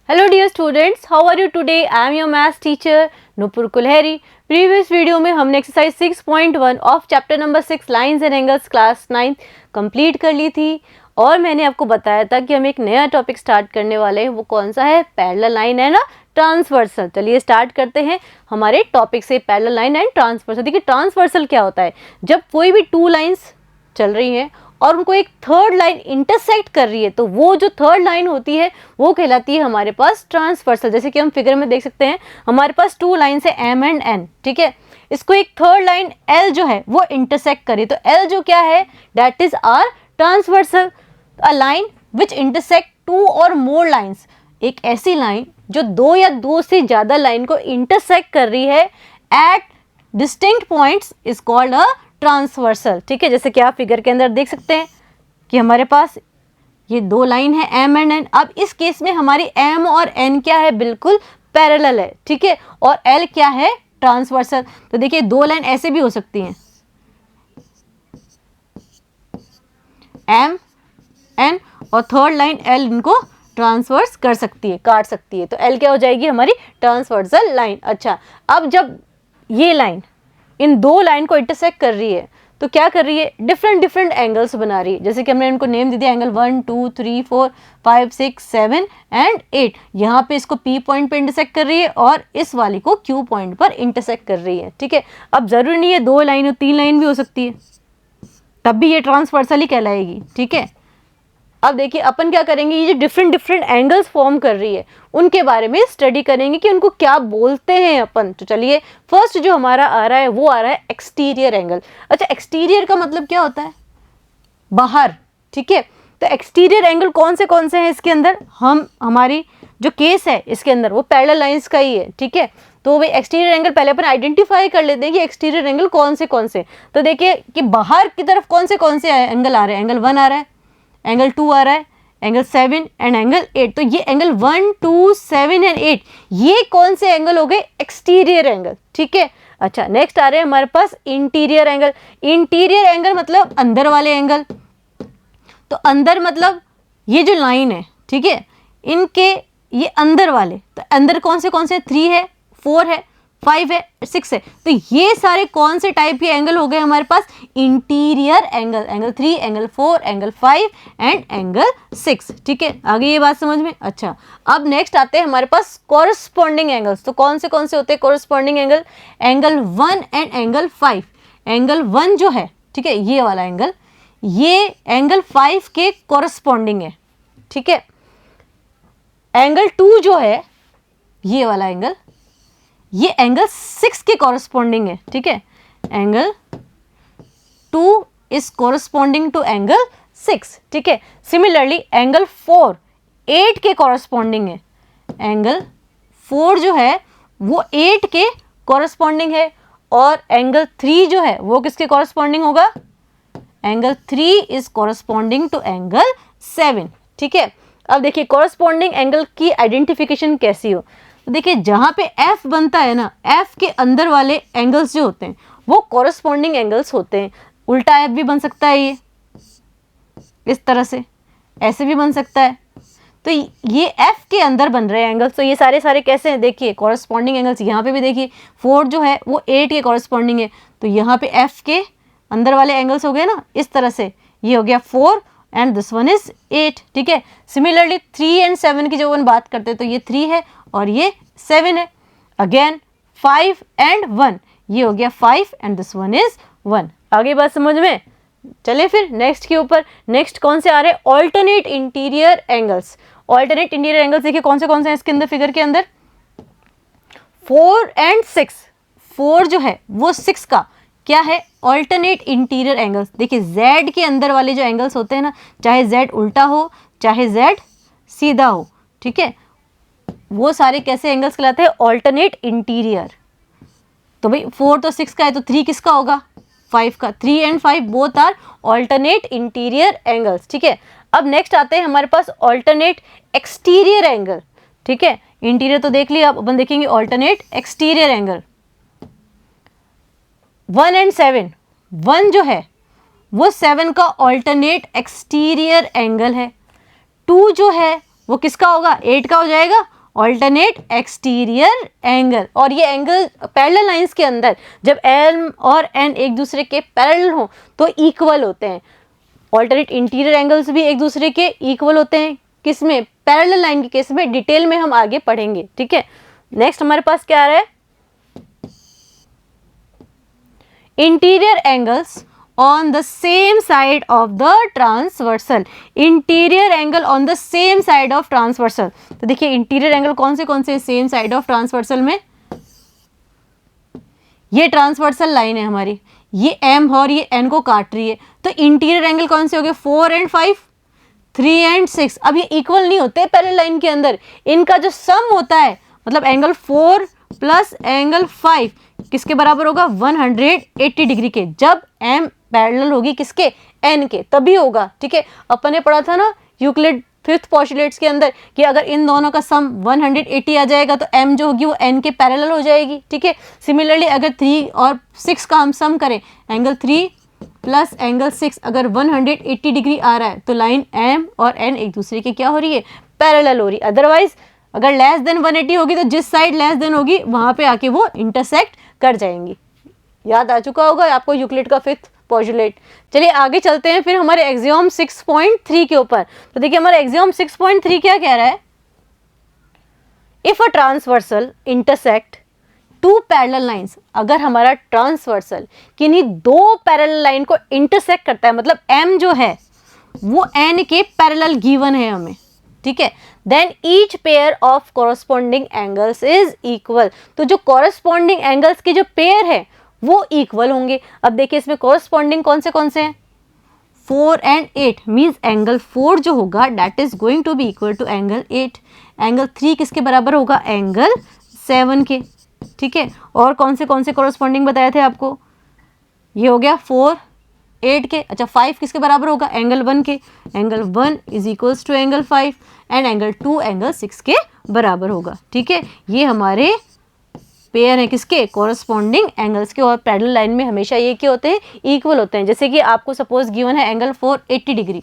Hello dear students, how are you today? I am your maths teacher Nupur Kulheri. Previous video में हमने exercise 6.1 of chapter number 6 lines and angles class 9 complete कर ली थी और मैंने आपको बताया था कि हम एक नया टॉपिक स्टार्ट करने वाले हैं। वो कौन सा है? पैरेलल लाइन है ना, ट्रांसवर्सल। चलिए स्टार्ट करते हैं हमारे टॉपिक से, पैरेलल लाइन एंड ट्रांसवर्सल। देखिए ट्रांसवर्सल क्या होता है? जब कोई भी टू लाइंस चल रही हैं और उनको एक थर्ड लाइन इंटरसेक्ट कर रही है तो वो जो थर्ड लाइन होती है वो कहलाती है हमारे पास ट्रांसवर्सल। जैसे कि हम फिगर में देख सकते हैं, हमारे पास टू लाइन है एम एंड एन, ठीक है। इसको एक थर्ड लाइन एल जो है वो इंटरसेक्ट करी, तो एल जो क्या है, that is our transversal. A line which intersect two और मोर लाइन्स, एक ऐसी लाइन जो दो या दो से ज्यादा लाइन को इंटरसेक्ट कर रही है at distinct points is called a transversal, ठीक है। जैसे कि आप फिगर के अंदर देख सकते हैं कि हमारे पास ये दो लाइन है एम एंड एन। अब इस केस में हमारी एम और एन क्या है, बिल्कुल पैरेलल है, ठीक है, और एल क्या है, ट्रांसवर्सल। तो देखिए दो लाइन ऐसे भी हो सकती हैं, एम एन, और थर्ड लाइन एल इनको ट्रांसवर्स कर सकती है, काट सकती है, तो एल क्या हो जाएगी, हमारी ट्रांसवर्सल लाइन। अच्छा, अब जब ये लाइन इन दो लाइन को इंटरसेक्ट कर रही है तो क्या कर रही है, डिफरेंट डिफरेंट एंगल्स बना रही है। जैसे कि हमने इनको नेम दे दिया, एंगल 1 2 3 4 5 6 7 एंड 8। यहाँ पे इसको P पॉइंट पे इंटरसेक्ट कर रही है और इस वाली को Q पॉइंट पर इंटरसेक्ट कर रही है, ठीक है। अब जरूरी नहीं है दो लाइन हो, तीन लाइन भी हो सकती है, तब भी ये ट्रांसवर्सल ही कहलाएगी, ठीक है। अब देखिए अपन क्या करेंगे, ये जो डिफरेंट डिफरेंट एंगल्स फॉर्म कर रही है उनके बारे में स्टडी करेंगे कि उनको क्या बोलते हैं अपन। तो चलिए फर्स्ट जो हमारा आ रहा है वो आ रहा है एक्सटीरियर एंगल। अच्छा, एक्सटीरियर का मतलब क्या होता है, बाहर, ठीक है। तो एक्सटीरियर एंगल कौन से हैं इसके अंदर, हमारी जो केस है इसके अंदर वो पैरेलल लाइंस का ही है, ठीक है। तो भाई एक्सटीरियर एंगल पहले अपन आइडेंटिफाई कर लेते हैं कि एक्सटीरियर एंगल कौन से। तो देखिए कि बाहर की तरफ कौन से एंगल आ रहे हैं, एंगल 1 आ रहा है, एंगल 2 आ रहा है, एंगल 7 एंड एंगल 8। तो ये एंगल 1 2 7 एंड 8 ये कौन से एंगल हो गए, एक्सटीरियर एंगल, ठीक है। अच्छा, नेक्स्ट आ रहे हैं हमारे पास इंटीरियर एंगल। इंटीरियर एंगल मतलब अंदर वाले एंगल। तो अंदर मतलब ये जो लाइन है, ठीक है, इनके ये अंदर वाले, तो अंदर कौन से 3 है, 4 है, 5 है, 6 है। तो ये सारे कौन से टाइप के एंगल हो गए हमारे पास, interior angle, angle 3 angle 4 angle 5 and angle 6, ठीक है। आगे ये बात समझ में। अच्छा, अब नेक्स्ट आते हैं हमारे पास कॉरस्पॉन्डिंग एंगल्स। तो कौन से होते हैं corresponding angle, angle 1 and angle 5। Angle 1 जो है, ठीक है, ये वाला एंगल, ये एंगल 5 के कॉरस्पॉन्डिंग है, ठीक है। एंगल 2 जो है, ये वाला एंगल, ये एंगल 6 के कॉरस्पॉन्डिंग है, ठीक है। Angle 2 is corresponding to angle 6, ठीक है। सिमिलरली एंगल 4 8 के कॉरस्पॉन्डिंग है। एंगल 4 जो है वो 8 के कॉरस्पॉन्डिंग है, और एंगल 3 जो है वो किसके कॉरस्पॉन्डिंग होगा, angle 3 is corresponding to angle 7, ठीक है। अब देखिए कॉरस्पॉन्डिंग एंगल की आइडेंटिफिकेशन कैसी हो, तो देखिए जहां पे F बनता है ना, F के अंदर वाले एंगल्स जो होते हैं वो कॉरस्पॉन्डिंग एंगल्स होते हैं। उल्टा F भी बन सकता है, ये इस तरह से, ऐसे भी बन सकता है। तो ये F के अंदर बन रहे हैं एंगल्स। तो ये सारे कैसे हैं, देखिए कॉरस्पॉन्डिंग एंगल्स। यहाँ पे भी देखिए 4 जो है वो 8 के कॉरस्पॉन्डिंग है, तो यहाँ पे F के अंदर वाले एंगल्स हो गए ना, इस तरह से, ये हो गया 4 एंड दिस वन इज 8, ठीक है। सिमिलरली 3 एंड 7 की जो अपन बात करते हैं तो ये 3 है और ये 7 है। अगेन 5 एंड 1, ये हो गया 5 एंड दिस वन इज 1। आगे बात समझ में। चले फिर नेक्स्ट के ऊपर। नेक्स्ट कौन से आ रहे हैं, alternate interior angles. Alternate interior angles देखिए कौन से हैं इसके अंदर, फिगर के अंदर 4 एंड 6। 4 जो है वो 6 का क्या है, ऑल्टरनेट इंटीरियर एंगल्स। देखिए Z के अंदर वाले जो एंगल्स होते हैं ना, चाहे Z उल्टा हो चाहे Z सीधा हो, ठीक है, वो सारे कैसे एंगल्स कहलाते हैं, ऑल्टरनेट इंटीरियर। तो भाई 4 तो 6 का है, तो 3 किसका होगा, 5 का। 3 and 5 both are alternate interior angles, ठीक है। अब नेक्स्ट आते हैं हमारे पास ऑल्टरनेट एक्सटीरियर एंगल, ठीक है। इंटीरियर तो देख लिया, अब अपन देखेंगे ऑल्टरनेट एक्सटीरियर एंगल। 1 एंड 7, 1 जो है वो 7 का ऑल्टरनेट एक्सटीरियर एंगल है। 2 जो है वो किसका होगा, 8 का हो जाएगा, ऑल्टरनेट एक्सटीरियर एंगल। और ये एंगल पैरेलल लाइंस के अंदर जब m और n एक दूसरे के पैरेलल हो तो इक्वल होते हैं। ऑल्टरनेट इंटीरियर एंगल्स भी एक दूसरे के इक्वल होते हैं, किसमें? पैरेलल लाइन के केस में। डिटेल में हम आगे पढ़ेंगे, ठीक है। नेक्स्ट हमारे पास क्या आ रहा है? Interior angles on the same side of the transversal, interior angle on the same side of transversal. तो देखिए इंटीरियर एंगल कौन से सेम साइड ऑफ ट्रांसवर्सल में? ये ट्रांसवर्सल लाइन है हमारी, ये m और ये n को काट रही है, तो इंटीरियर एंगल कौन से हो गए? 4 and 5, 3 and 6। अब ये इक्वल नहीं होते पैरेलल लाइन के अंदर, इनका जो सम होता है मतलब एंगल 4 प्लस एंगल 5 किसके बराबर होगा? 180 डिग्री के। जब m पैरेलल होगी किसके? n के, तभी होगा, ठीक है। अपन ने पढ़ा था ना यूक्लिड फिफ्थ पोस्टुलेट्स के अंदर कि अगर इन दोनों का सम 180 आ जाएगा तो m जो होगी वो n के पैरेलल हो जाएगी, ठीक है। सिमिलरली अगर 3 और 6 का हम सम करें, एंगल 3 प्लस एंगल 6 अगर 180 डिग्री आ रहा है तो लाइन m और n एक दूसरे के क्या हो रही है? पैरेलल हो रही। अदरवाइज अगर लेस देन 180 होगी तो जिस साइड लेस देन होगी वहां पे आके वो इंटरसेक्ट कर जाएंगी। याद आ चुका होगा आपको यूक्लिड का फिफ्थ पोस्टुलेट। चलिए आगे चलते हैं फिर हमारे एक्सियोम 6.3 के ऊपर। तो देखिए हमारा एक्सियोम 6.3 क्या कह रहा है? If a transversal intersect two parallel lines, अगर हमारा ट्रांसवर्सल किन्हीं दो पैरेलल लाइन को इंटरसेक्ट करता है, मतलब m जो है वो n के पैरेलल गिवन है हमें, ठीक है, then each pair of corresponding angles is equal. तो जो कॉरस्पॉन्डिंग एंगल्स की जो पेयर है वो इक्वल होंगे। अब देखिए इसमें कॉरस्पॉन्डिंग कौन से हैं? 4 and 8 मीन्स एंगल 4 जो होगा that is going to be equal to angle 8। Angle 3 किसके बराबर होगा? एंगल 7 के, ठीक है। और कौन से कॉरस्पॉन्डिंग बताए थे आपको? ये हो गया 4 8 के। अच्छा 5 किसके बराबर होगा? एंगल 1 के। Angle 1 is equals to angle 5 and angle 2 angle 6 के बराबर होगा, ठीक है। ये हमारे पेयर है किसके? कॉरस्पॉन्डिंग एंगल्स के। और पैरेलल लाइन में हमेशा ये क्या होते हैं? इक्वल होते हैं। जैसे कि आपको सपोज गिवन है एंगल 4 80 डिग्री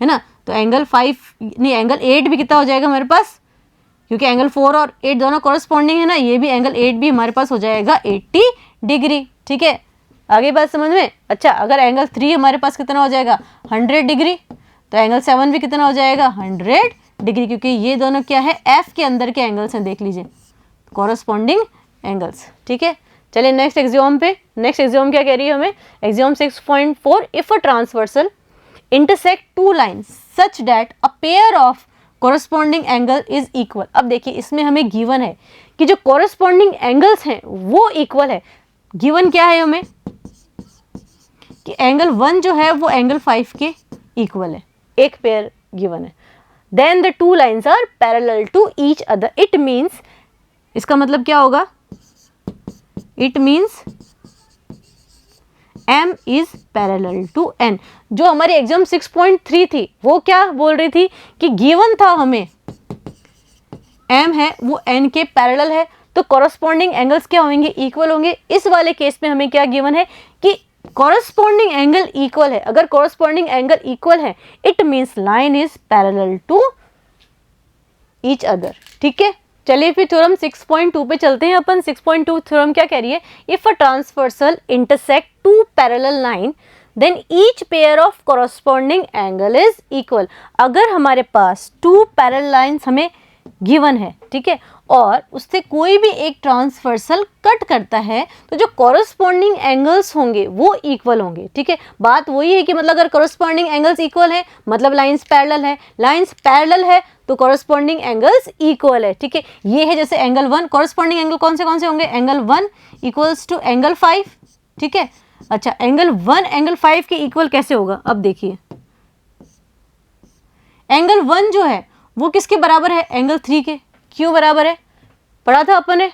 है ना, तो एंगल 5 नहीं एंगल 8 भी कितना हो जाएगा हमारे पास? क्योंकि एंगल 4 और 8 दोनों कॉरस्पॉन्डिंग है ना, ये भी एंगल 8 भी हमारे पास हो जाएगा 80 डिग्री, ठीक है। आगे बात समझ में? अच्छा अगर एंगल 3 हमारे पास कितना हो जाएगा? 100 डिग्री, तो एंगल 7 भी कितना हो जाएगा? 100 डिग्री, क्योंकि ये दोनों क्या है? एफ के अंदर के एंगल्स हैं, देख लीजिए कॉरस्पॉन्डिंग एंगल्स, ठीक है। चलिए नेक्स्ट एक्सियोम पे। नेक्स्ट एक्सियोम क्या कह रही है हमें? Axiom 6.4 if a transversal intersect two lines such that a pair of corresponding angle is equal. अब देखिए इसमें हमें गिवन है कि जो कॉरस्पॉन्डिंग एंगल्स हैं वो इक्वल है। गिवन क्या है हमें? कि एंगल 1 जो है वो एंगल 5 के इक्वल है, एक पेयर गिवन है। Then the two lines are parallel to each other. It means, इसका मतलब क्या होगा? It means m is parallel to n। जो हमारी एग्जाम 6.3 थी वो क्या बोल रही थी? कि गिवन था हमें m है वो n के पैरेलल है, तो कॉरस्पॉन्डिंग एंगल्स क्या होंगे? इक्वल होंगे। इस वाले केस में हमें क्या गिवन है? कि कॉरस्पॉन्डिंग एंगल इक्वल है। अगर कॉरस्पॉन्डिंग एंगल इक्वल है it means line is parallel to each other, ठीक है। चलिए फिर थ्योरम 6.2 पे चलते हैं अपन। 6.2 थ्योरम क्या कह रही है? If a transversal intersect two parallel line then each pair of corresponding angle is equal. अगर हमारे पास टू पैरेलल लाइंस हमें गिवन है, ठीक है, और उससे कोई भी एक ट्रांसवर्सल कट करता है तो जो कॉरस्पॉन्डिंग एंगल्स होंगे वो इक्वल होंगे, ठीक है। बात वही है कि मतलब अगर कॉरस्पॉन्डिंग एंगल्स इक्वल है मतलब लाइंस पैरेलल है, लाइंस पैरेलल है तो कॉरस्पॉन्डिंग एंगल्स इक्वल है, ठीक है। ये है जैसे एंगल 1, कॉरस्पॉन्डिंग एंगल कौन से होंगे? एंगल 1 इक्वल्स टू एंगल 5, ठीक है। अच्छा एंगल 1 एंगल 5 के इक्वल कैसे होगा? अब देखिए एंगल 1 जो है वो किसके बराबर है? एंगल 3 के। क्यों बराबर है? पढ़ा था अपन ने।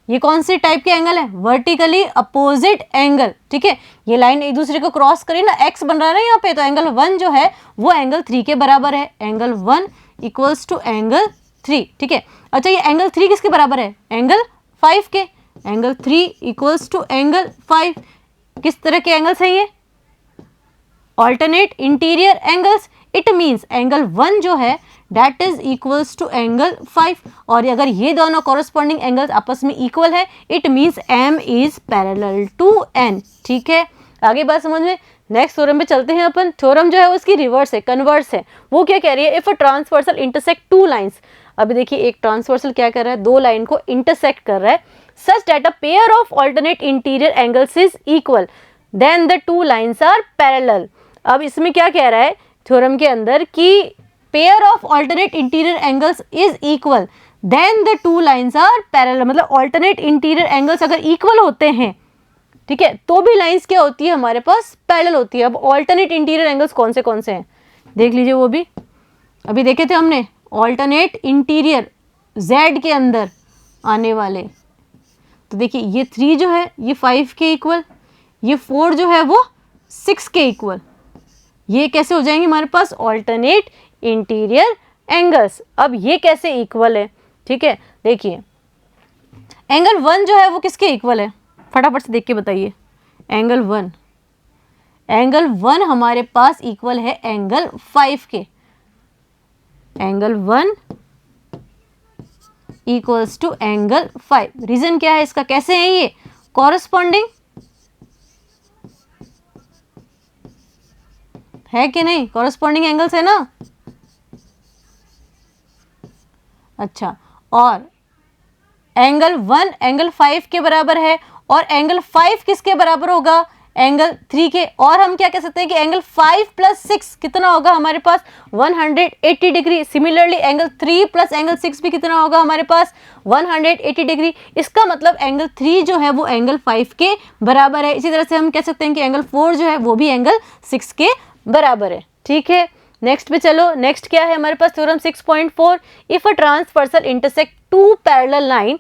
ये कौन से टाइप के एंगल है? वर्टिकली अपोजिट एंगल, ठीक है। ये लाइन एक दूसरे को क्रॉस करी ना, एक्स बन रहा है ना यहाँ पे, तो एंगल 1 जो है वो एंगल 3 के बराबर है। एंगल 1 इक्वल्स टू एंगल 3, ठीक है। अच्छा ये एंगल 3 किसके बराबर है? एंगल 5 के। Angle 3 equals to angle 5। किस तरह के एंगल्स हैं ये? Alternate interior angles. It means angle 1 जो है that is equals to angle 5। और अगर ये दोनों कॉरस्पॉन्डिंग एंगल्स आपस में इक्वल है, it means M is parallel to N। ठीक है, आगे बात समझ में। नेक्स्ट थ्योरम पे चलते हैं अपन। थ्योरम जो है उसकी रिवर्स है, कन्वर्स है। वो क्या कह रही है, if a transversal intersect two lines. अभी देखिए एक ट्रांसवर्सल क्या कर रहा है, दो लाइन को इंटरसेक्ट कर रहा है, such that a pair of alternate interior angles is equal, then the two lines are parallel. अब इसमें क्या कह रहा है थ्योरम के अंदर कि pair of alternate interior angles is equal, then the two lines are parallel. मतलब ऑल्टरनेट इंटीरियर एंगल्स अगर इक्वल होते हैं, ठीक है, तो भी लाइंस क्या होती है हमारे पास, पैरेलल होती है। अब ऑल्टरनेट इंटीरियर एंगल्स कौन से हैं देख लीजिए, वो भी अभी देखे थे हमने। ऑल्टरनेट इंटीरियर Z के अंदर आने वाले, तो देखिए ये 3 जो है ये 5 के इक्वल, ये 4 जो है वो 6 के इक्वल। ये कैसे हो जाएंगे हमारे पास, ऑल्टरनेट इंटीरियर एंगल्स। अब ये कैसे इक्वल है, ठीक है, देखिए एंगल 1 जो है वो किसके इक्वल है, फटाफट से देख के बताइए। एंगल 1 हमारे पास इक्वल है एंगल 5 के। Angle 1 equals to angle 5। Reason क्या है इसका, कैसे है ये कॉरस्पॉन्डिंग है कि नहीं, कॉरस्पॉन्डिंग एंगल्स है ना। अच्छा, और एंगल 1 एंगल 5 के बराबर है, और एंगल 5 किसके बराबर होगा, एंगल 3 के। और हम क्या कह सकते हैं कि एंगल 5 प्लस 6 कितना होगा हमारे पास, 180 degree. Similarly angle 3 plus angle 6 भी कितना होगा हमारे पास, 180 डिग्री। इसका मतलब एंगल 3 जो है वो एंगल 5 के बराबर है। इसी तरह से हम कह सकते हैं कि एंगल 4 जो है वो भी एंगल 6 के बराबर है। ठीक है, नेक्स्ट पे चलो। नेक्स्ट क्या है हमारे पास, theorem 6.4, if a transversal intersect two parallel line,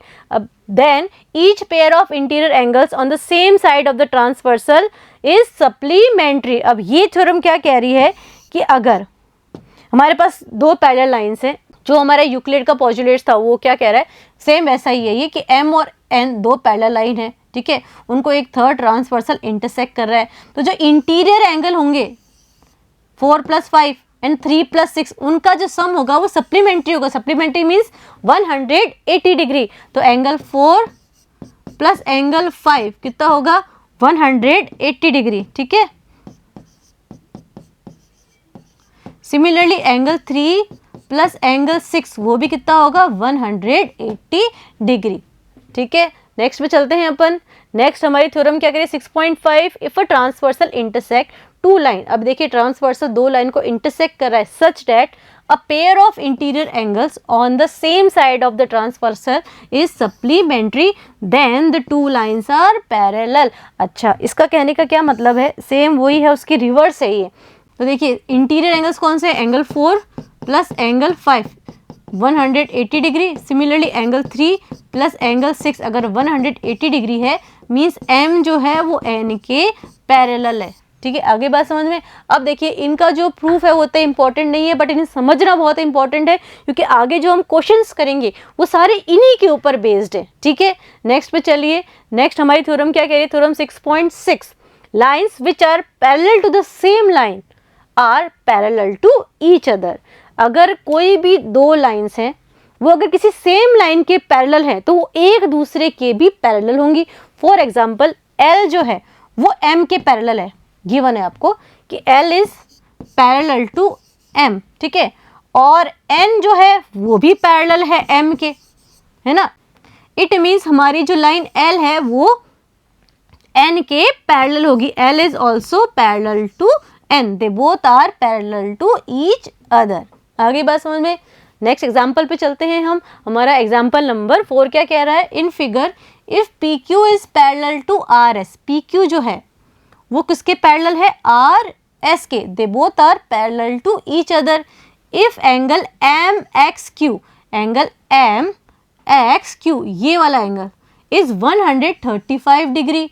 then each pair of interior angles on the same side of the transversal is supplementary। अब ये थ्योरम क्या कह रही है कि अगर हमारे पास दो पैरेलल लाइंस हैं, जो हमारा यूक्लिड का पोस्टुलेट था वो क्या कह रहा है, सेम वैसा ही है ये कि M और N दो पैरेलल लाइन है, ठीक है, उनको एक थर्ड ट्रांसवर्सल इंटरसेक्ट कर रहा है। तो जो इंटीरियर एंगल होंगे 4 + 5 एंड 3 + 6, उनका जो सम होगा वो सप्लीमेंट्री होगा। Supplementary means 180 degree. तो एंगल 4 प्लस एंगल 5 कितना होगा, 180 डिग्री। ठीक है, सिमिलरली एंगल 3 प्लस एंगल 6 वो भी कितना होगा, 180 डिग्री। ठीक है, नेक्स्ट में चलते हैं अपन। नेक्स्ट हमारी थ्योरम क्या करें, 6.5, if a transversal intersect two line. अब देखिए ट्रांसवर्सल दो लाइन को इंटरसेक्ट कर रहा है, such that a pair of interior angles on the same side of the transversal is supplementary, then the two lines are parallel. अच्छा, इसका कहने का क्या मतलब है, सेम वही है, उसकी रिवर्स है ये। तो देखिए इंटीरियर एंगल्स कौन से, angle 4 plus angle 5 180 degree. Similarly angle 3 plus angle 6 अगर 180 डिग्री है, मीन्स M जो है वो N के पैरेलल है। ठीक है, आगे बात समझ में। अब देखिए इनका जो प्रूफ है वो तो इंपॉर्टेंट नहीं है, बट इन्हें समझना बहुत इंपॉर्टेंट है, क्योंकि आगे जो हम क्वेश्चंस करेंगे वो सारे इन्हीं के ऊपर बेस्ड है। ठीक है, नेक्स्ट पे चलिए। नेक्स्ट हमारी थ्योरम क्या कह रही है, theorem 6.6, lines which are parallel to the same line are parallel to each other. अगर कोई भी दो लाइंस हैं वो अगर किसी सेम लाइन के पैरेलल है तो वो एक दूसरे के भी पैरेलल होंगी। फॉर एग्जांपल L जो है वो M के पैरेलल है, गिवन है आपको कि L is parallel to M। ठीक है, और N जो है वो भी पैरेलल है M के, है ना। इट मीन्स हमारी जो लाइन L है वो N के पैरेलल होगी। L is also parallel to N, they both are parallel to each other. आगे बात समझ में। नेक्स्ट एग्जाम्पल पे चलते हैं हम। हमारा एग्जाम्पल नंबर 4 क्या कह रहा है, in figure if PQ is parallel to RS, PQ जो है वो किसके पैरेलल है, RS के, they both are parallel to each other. If angle MXQ, angle MXQ ये वाला angle is 135 degree,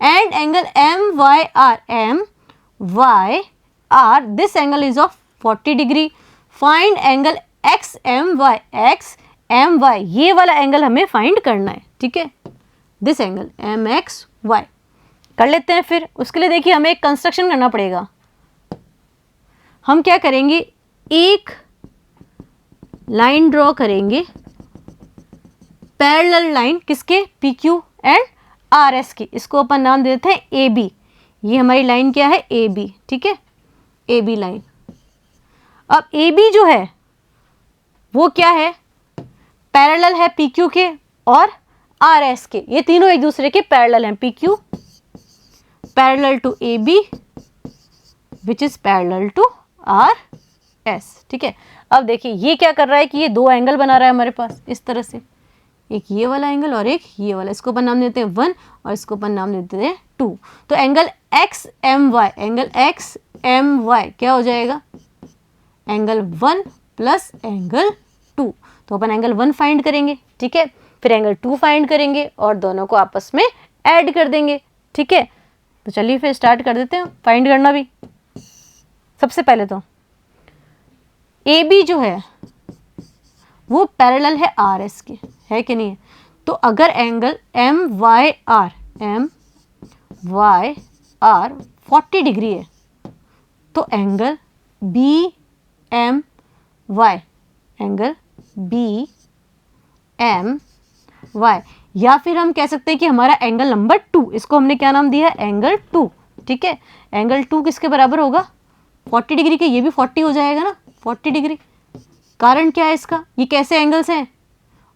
and angle MYR this angle is of 40 degree. Find angle XMY, XMY ये वाला एंगल हमें फाइंड करना है। ठीक है, दिस एंगल MXY कर लेते हैं। फिर उसके लिए देखिए हमें एक कंस्ट्रक्शन करना पड़ेगा। हम क्या करेंगे, एक लाइन ड्रॉ करेंगे, पैरेलल लाइन किसके, P Q and R S की, इसको अपन नाम देते हैं ए बी। ये हमारी लाइन क्या है, ए बी, ठीक है, ए बी लाइन। अब ए बी जो है वो क्या है, पैरेलल है पी क्यू के और आर एस के, ये तीनों एक दूसरे के पैरेलल हैं, P Q parallel to A B which is parallel to R S, ठीक है। अब देखिए ये क्या कर रहा है कि ये दो एंगल बना रहा है हमारे पास इस तरह से, एक ये वाला एंगल और एक ये वाला, इसको अपन नाम देते हैं 1 और इसको अपन नाम देते हैं 2। तो angle X M Y, angle X M Y क्या हो जाएगा, एंगल 1 प्लस एंगल 2। तो अपन एंगल 1 फाइंड करेंगे, ठीक है, फिर एंगल 2 फाइंड करेंगे और दोनों को आपस में ऐड कर देंगे, ठीक है। तो चलिए फिर स्टार्ट कर देते हैं फाइंड करना भी। सबसे पहले तो ए बी जो है वो पैरेलल है आर एस के, है कि नहीं है। तो अगर angle M Y R 40 degree है, तो angle B M Y, angle B M Y, या फिर हम कह सकते हैं कि हमारा एंगल नंबर 2, इसको हमने क्या नाम दिया है, एंगल 2, ठीक है। एंगल 2 किसके बराबर होगा, 40 डिग्री के, ये भी 40 हो जाएगा ना, 40 डिग्री। कारण क्या है इसका, ये कैसे एंगल्स हैं,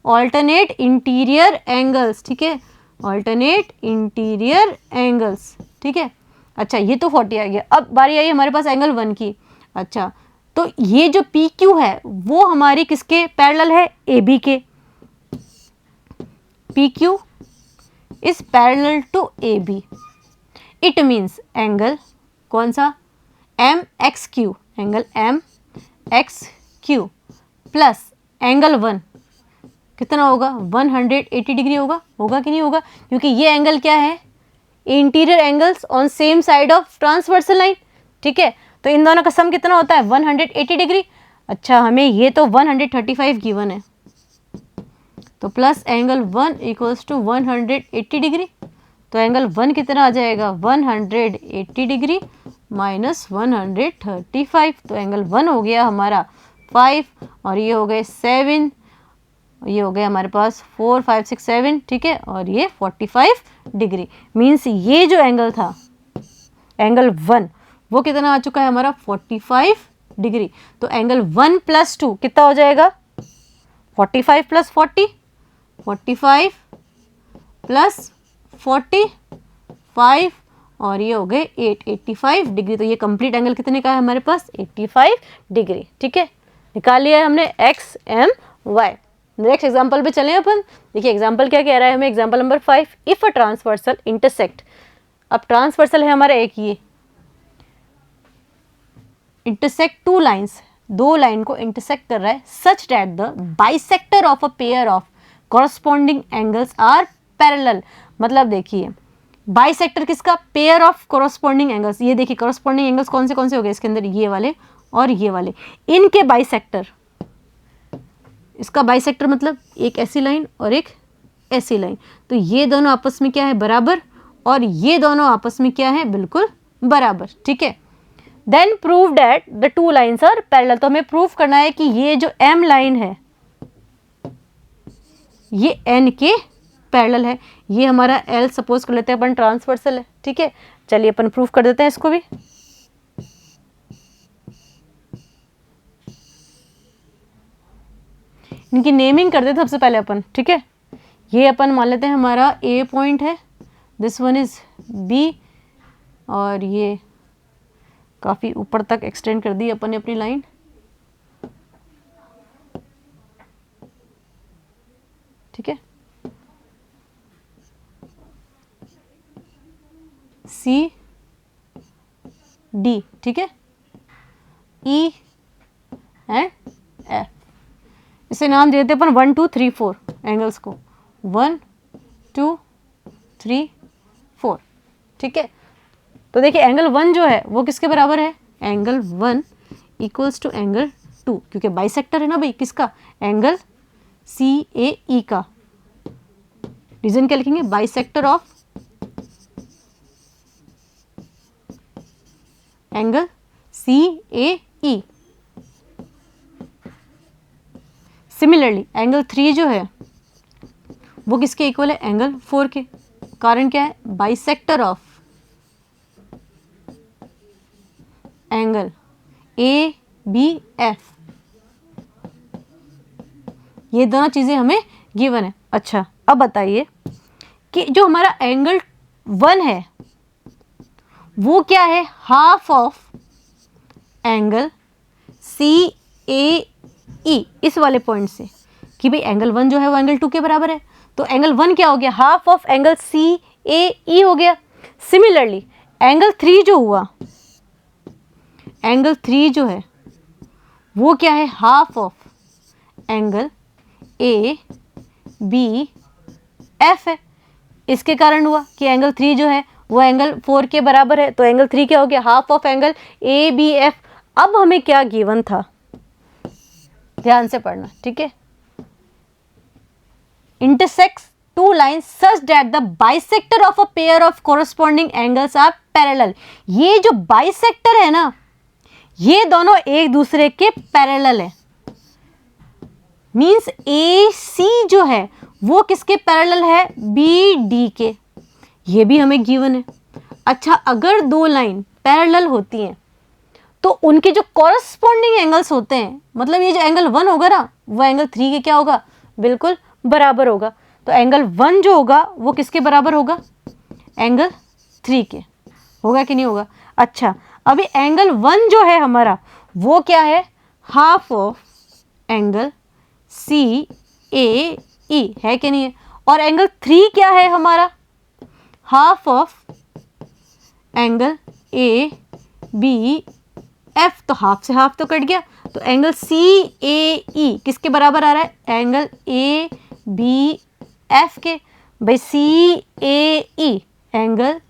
ऑल्टरनेट इंटीरियर एंगल्स, ठीक है, ऑल्टरनेट इंटीरियर एंगल्स, ठीक है। अच्छा ये तो 40 आ गया। अब बारी आई हमारे पास एंगल 1 की। अच्छा तो ये जो पी क्यू है वो हमारी किसके पैरेलल है, ए बी के, P Q is parallel to A B. It means angle कौन सा, M X Q, angle M X Q plus angle 1 कितना होगा, 180 डिग्री होगा, होगा कि नहीं होगा, क्योंकि ये एंगल क्या है, interior angles on same side of transversal line, ठीक है। तो इन दोनों का सम कितना होता है, 180 डिग्री। अच्छा हमें ये तो 135 गिवन है, तो plus angle 1 equals to 180 degree. तो एंगल 1 कितना आ जाएगा, 180 डिग्री माइनस 135। तो एंगल 1 हो गया हमारा 5 और ये हो गए 7, ये हो गया हमारे पास 4 5 6 7, ठीक है, और ये 45 डिग्री। मीन्स ये जो एंगल था एंगल 1 वो कितना आ चुका है हमारा 45 डिग्री। तो एंगल 1 प्लस 2 कितना हो जाएगा, 45 प्लस 40, 45 प्लस 45 और ये हो गए 85 डिग्री। तो ये कंप्लीट एंगल कितने का है हमारे पास, 85 डिग्री, ठीक है। निकाल लिया है हमने X M Y. Next example पे चलें अपन। देखिए एग्जांपल क्या कह रहा है हमें, example number 5, if a transversal intersect. अब ट्रांसवर्सल है हमारा एक, ये इंटरसेक्ट टू लाइंस, दो लाइन को इंटरसेक्ट कर रहा है, such that the bisector of a pair of corresponding angles are parallel. मतलब देखिए बाइसेक्टर किसका, पेयर ऑफ कॉरस्पॉन्डिंग एंगल्स। ये देखिए कॉरस्पॉन्डिंग एंगल्स कौन से हो गए इसके अंदर, ये वाले और ये वाले, इनके बाइसेक्टर। इसका बाइसेक्टर मतलब एक ऐसी लाइन और एक ऐसी लाइन, तो ये दोनों आपस में क्या है, बराबर, और ये दोनों आपस में क्या है, बिल्कुल बराबर, ठीक है। Then prove that the two lines are parallel. तो हमें प्रूव करना है कि ये जो एम लाइन है ये एन के पैरेलल है। ये हमारा एल सपोज कर लेते हैं अपन ट्रांसवर्सल है, ठीक है। चलिए अपन प्रूव कर देते हैं इसको भी। इनकी नेमिंग कर देते सबसे पहले अपन, ठीक है। ये अपन मान लेते हैं हमारा ए पॉइंट है, दिस वन इज बी, और ये काफ़ी ऊपर तक एक्सटेंड कर दी अपन ने अपनी लाइन, ठीक है। सी डी, ठीक है, ई एंड एफ। इसे नाम देते अपन 1 2 3 4 एंगल्स को, 1 2 3 4, ठीक है। तो देखिए एंगल 1 जो है वो किसके बराबर है, एंगल 1 इक्वल्स टू एंगल 2, क्योंकि बाइसेक्टर है ना भाई, किसका, एंगल सी ए ई का। रीजन क्या लिखेंगे, bisector of angle C A E. Similarly angle 3 जो है वो किसके इक्वल है, एंगल 4 के। कारण क्या है, bisector of angle A B F, ये दोनों चीजें हमें गिवन है। अच्छा अब बताइए कि जो हमारा एंगल 1 है वो क्या है, half of angle C A ई, इस वाले पॉइंट से कि भाई एंगल 1 जो है वो एंगल 2 के बराबर है, तो एंगल 1 क्या हो गया, half of angle C A ई हो गया। सिमिलरली एंगल 3 जो हुआ, एंगल 3 जो है वो क्या है, half of angle A B F है। इसके कारण हुआ कि एंगल 3 जो है वो एंगल 4 के बराबर है, तो एंगल 3 क्या हो गया, half of angle A B F. अब हमें क्या गिवन था, ध्यान से पढ़ना, ठीक है। Intersects two lines such that the bisector of a pair of corresponding angles are parallel. ये जो बाइसेक्टर है ना, ये दोनों एक दूसरे के पैरेलल है। मींस ए सी जो है वो किसके पैरेलल है, बी डी के। ये भी हमें गिवन है। अच्छा अगर दो लाइन पैरेलल होती हैं तो उनके जो कॉरस्पॉन्डिंग एंगल्स होते हैं, मतलब ये जो एंगल 1 होगा ना वो एंगल 3 के क्या होगा, बिल्कुल बराबर होगा। तो एंगल 1 जो होगा वो किसके बराबर होगा, एंगल 3 के। होगा कि नहीं होगा। अच्छा अभी एंगल 1 जो है हमारा वो क्या है, half of angle C A ई, है कि नहीं है। और एंगल 3 क्या है हमारा, half of angle A B F. तो हाफ से हाफ तो कट गया, तो एंगल सी ए ई किसके बराबर आ रहा है, एंगल ए बी एफ के। भाई सी A E angle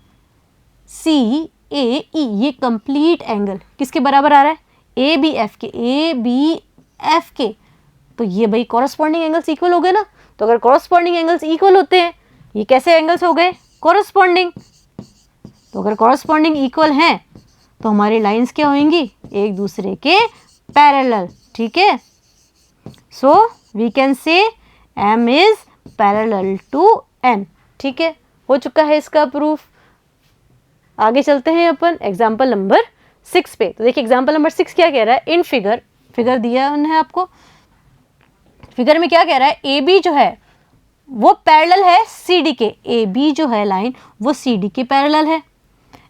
C A ई, ये कंप्लीट एंगल किसके बराबर आ रहा है, ए बी एफ के, ए बी एफ के। तो ये भाई कॉरस्पॉन्डिंग एंगल्स इक्वल हो गए ना। तो अगर कॉरस्पॉन्डिंग एंगल्स इक्वल होते हैं, ये कैसे एंगल्स हो गए, कॉरस्पॉन्डिंग। तो अगर कॉरस्पॉन्डिंग इक्वल हैं तो हमारी लाइंस क्या होंगी, एक दूसरे के पैरेलल, ठीक है। So we can say M is parallel to N, ठीक है। हो चुका है इसका प्रूफ। आगे चलते हैं अपन एग्जाम्पल नंबर 6 पे। तो देखिए एग्जाम्पल नंबर 6 क्या कह रहा है, इन फिगर दिया है आपको। फिगर में क्या कह रहा है, ए बी जो है वो पैरेलल है सी डी के। ए बी जो है लाइन वो सी डी के पैरेलल है।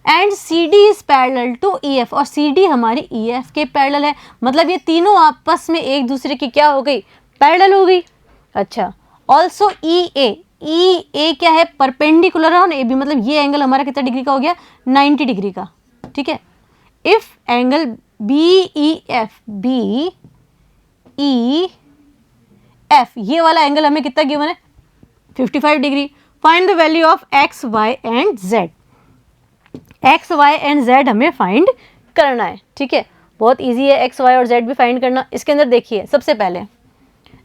And C D is parallel to E F, और सी डी हमारी ई एफ के पैरेलल है। मतलब ये तीनों आपस में एक दूसरे की क्या हो गई, पैरेलल हो गई। अच्छा ऑल्सो ई ए क्या है, परपेंडिकुलर ऑन ए बी। मतलब ये एंगल हमारा कितना डिग्री का हो गया, 90 डिग्री का, ठीक है। If angle B E F, ये वाला एंगल हमें कितना गिवन है, 55 degree. Find the value of X Y and Z. X Y and Z हमें फाइंड करना है, ठीक है। बहुत इजी है एक्स वाई और जेड भी फाइंड करना। इसके अंदर देखिए सबसे पहले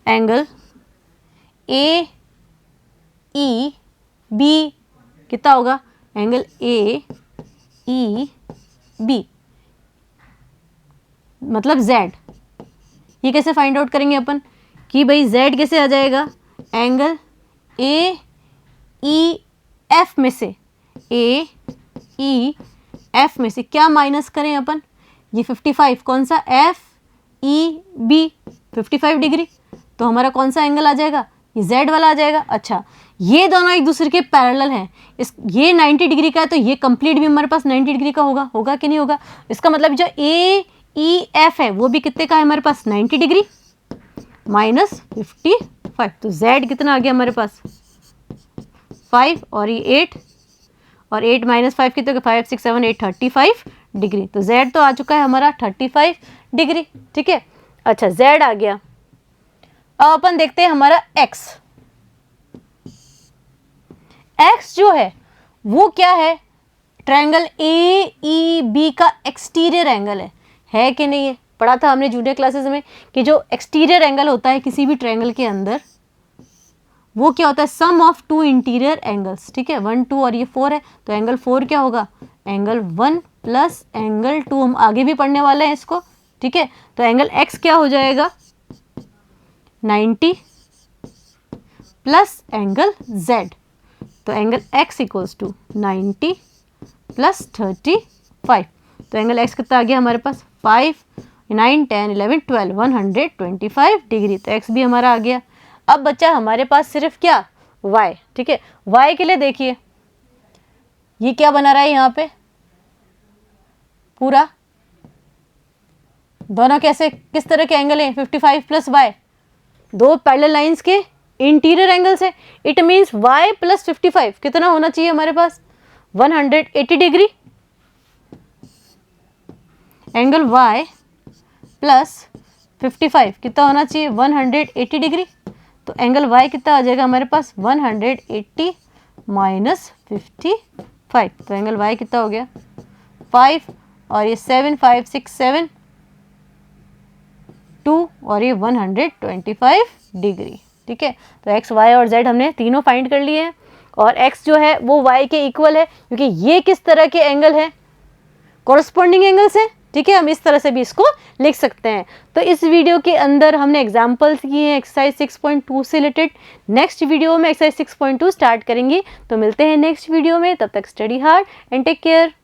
एंगल ए ई बी कितना होगा, एंगल ए ई बी मतलब जेड। ये कैसे फाइंड आउट करेंगे अपन कि भाई जेड कैसे आ जाएगा, एंगल ए ई एफ में से, ए ई एफ में से क्या माइनस करें अपन, ये 55 कौन सा, एफ ई बी 55 डिग्री। तो हमारा कौन सा एंगल आ जाएगा, ये जेड वाला आ जाएगा। अच्छा ये दोनों एक दूसरे के पैरेलल हैं। ये 90 डिग्री का है तो ये कंप्लीट भी हमारे पास 90 डिग्री का होगा कि नहीं होगा। इसका मतलब जो ए ई एफ है वो भी कितने का है हमारे पास, 90 डिग्री माइनस 55। तो जेड कितना आ गया हमारे पास, 5 और ये 8, और 8 माइनस 5 कितने, 5 6 7 8 35 डिग्री। तो जेड तो आ चुका है हमारा 35 डिग्री, ठीक है। अच्छा जेड आ गया। अब अपन देखते हैं हमारा एक्स। एक्स जो है वो क्या है, ट्रायंगल ए ई बी का एक्सटीरियर एंगल है कि नहीं है। पढ़ा था हमने जूनियर क्लासेस में कि जो एक्सटीरियर एंगल होता है किसी भी ट्रायंगल के अंदर वो क्या होता है, सम ऑफ टू इंटीरियर एंगल्स, ठीक है। 1 2 और ये 4 है, तो एंगल 4 क्या होगा, एंगल 1 प्लस एंगल 2। हम आगे भी पढ़ने वाले हैं इसको, ठीक है। तो एंगल एक्स क्या हो जाएगा, 90 प्लस एंगल Z, तो angle X equals to 90 plus 35, तो एंगल X कितना आ गया हमारे पास 5, 9, 10, 11, 12, 125 डिग्री, तो X भी हमारा आ गया। अब बच्चा हमारे पास सिर्फ क्या Y, ठीक है। Y के लिए देखिए ये क्या बना रहा है यहाँ पे, पूरा दोनों कैसे किस तरह के एंगल हैं, 55 प्लस Y, दो पैरेलल लाइंस के इंटीरियर एंगल्स है। इट मीन्स y प्लस 55 कितना होना चाहिए हमारे पास 180 डिग्री। एंगल y प्लस 55 कितना होना चाहिए 180 डिग्री, तो एंगल y कितना आ जाएगा हमारे पास 180 माइनस 55, तो एंगल y कितना हो गया 5 और ये 7, 5, 6, 7, 2 और ये 125 डिग्री, ठीक है। तो x, y और z हमने तीनों फाइंड कर लिए हैं, और x जो है वो y के इक्वल है, क्योंकि ये किस तरह के एंगल है, कॉरस्पॉन्डिंग एंगल्स है, ठीक है। हम इस तरह से भी इसको लिख सकते हैं। तो इस वीडियो के अंदर हमने एग्जांपल्स किए हैं एक्सरसाइज 6.2 से रिलेटेड। नेक्स्ट वीडियो में एक्सरसाइज 6.2 स्टार्ट करेंगे, तो मिलते हैं नेक्स्ट वीडियो में, तब तक study hard and take care.